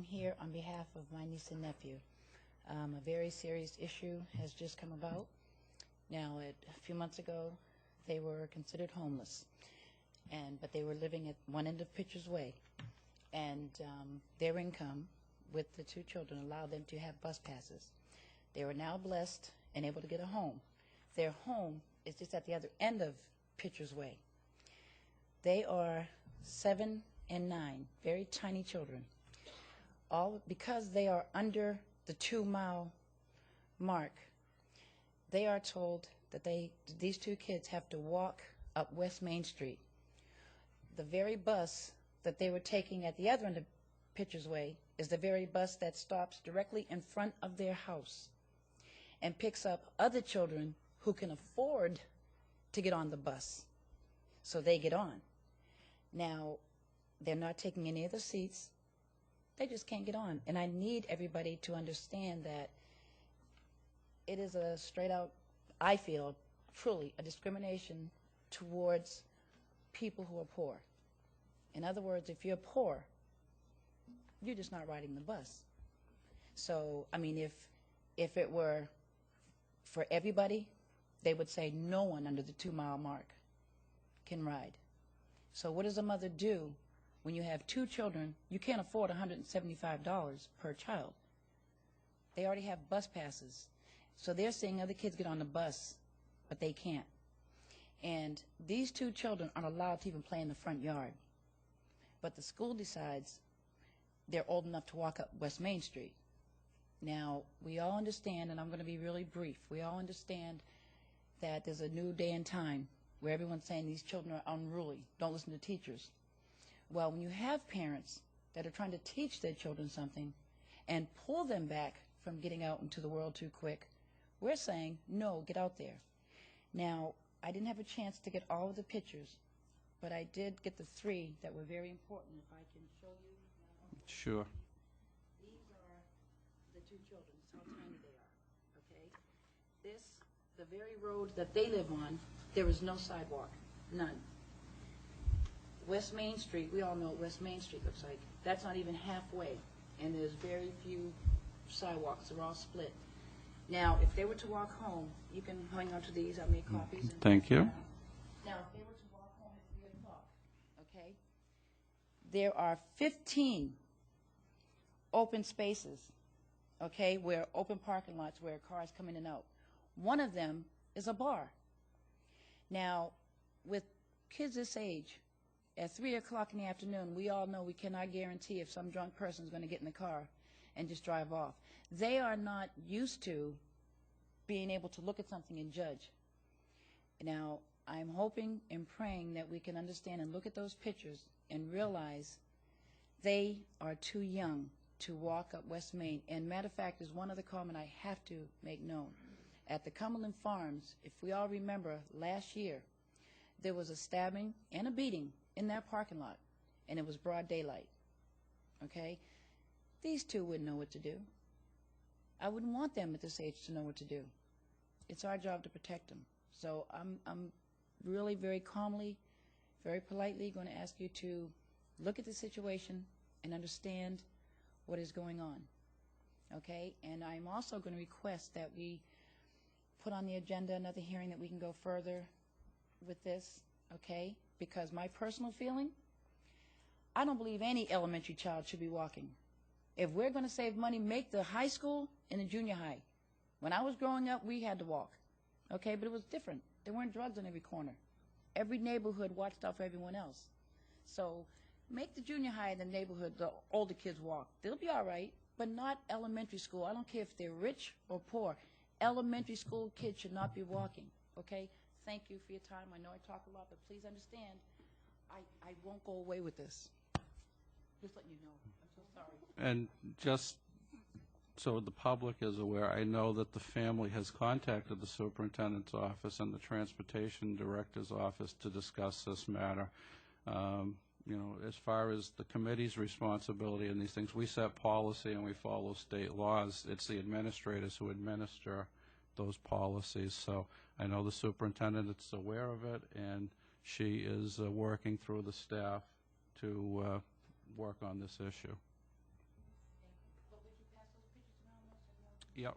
here on behalf of my niece and nephew. A very serious issue has just come about. Now, a few months ago, they were considered homeless, but they were living at one end of Pitcher's Way, and their income with the two children allowed them to have bus passes. They are now blessed and able to get a home. Their home is just at the other end of Pitcher's Way. They are 7 and 9, very tiny children. All because they are under the 2-mile mark, they are told that these two kids have to walk up West Main Street. The very bus that they were taking at the other end of Pitcher's Way is the very bus that stops directly in front of their house and picks up other children who can afford to get on the bus. So they get on. Now, they're not taking any of the seats. They just can't get on. And I need everybody to understand that it is a straight out, I feel, truly a discrimination towards people who are poor. In other words, if you're poor, you're just not riding the bus. So, I mean, if it were for everybody, they would say no one under the 2-mile mark can ride. So what does a mother do when you have 2 children? You can't afford $175 per child. They already have bus passes. So they're seeing other kids get on the bus, but they can't. And these 2 children aren't allowed to even play in the front yard. But the school decides they're old enough to walk up West Main Street. Now, we all understand, and I'm going to be really brief, we all understand that there's a new day and time where everyone's saying these children are unruly, don't listen to teachers. Well, when you have parents that are trying to teach their children something and pull them back from getting out into the world too quick, we're saying, no, get out there. Now, I didn't have a chance to get all of the pictures, but I did get the 3 that were very important. If I can show you. Sure. These are the 2 children. This is how tiny they are, okay? The very road that they live on, there is no sidewalk, none. West Main Street, we all know what West Main Street looks like. That's not even halfway, and there's very few sidewalks. They're all split. Now, if they were to walk home, you can hang on to these. I made copies. Thank you. Now, if they were to walk home at 3 o'clock, okay, there are 15 open spaces, okay, where open parking lots where cars come in and out. One of them is a bar. Now, with kids this age, at 3 o'clock in the afternoon, we all know we cannot guarantee if some drunk person is going to get in the car and just drive off. They are not used to being able to look at something and judge. Now, I'm hoping and praying that we can understand and look at those pictures and realize they are too young to walk up West Main. And matter of fact, there's one other comment I have to make known. At the Cumberland Farms, if we all remember, last year, there was a stabbing and a beating in that parking lot, and it was broad daylight, okay? These 2 wouldn't know what to do. I wouldn't want them at this age to know what to do. It's our job to protect them. So I'm really very calmly, very politely going to ask you to look at the situation and understand what is going on, okay? And I'm also going to request that we put on the agenda another hearing that we can go further with this, okay? Because my personal feeling, I don't believe any elementary child should be walking. If we're going to save money, make the high school and the junior high. When I was growing up, we had to walk, okay? But it was different. There weren't drugs on every corner. Every neighborhood watched out for everyone else. So make the junior high in the neighborhood, the older kids walk. They'll be all right, but not elementary school. I don't care if they're rich or poor. Elementary school kids should not be walking, okay? Thank you for your time. I know I talk a lot, but please understand, I won't go away with this. Just letting you know. I'm so sorry. And just so the public is aware, I know that the family has contacted the superintendent's office and the transportation director's office to discuss this matter. You know, as far as the committee's responsibility in these things, we set policy and we follow state laws. It's the administrators who administer those policies. So I know the superintendent is aware of it, and she is working through the staff to work on this issue. Yep,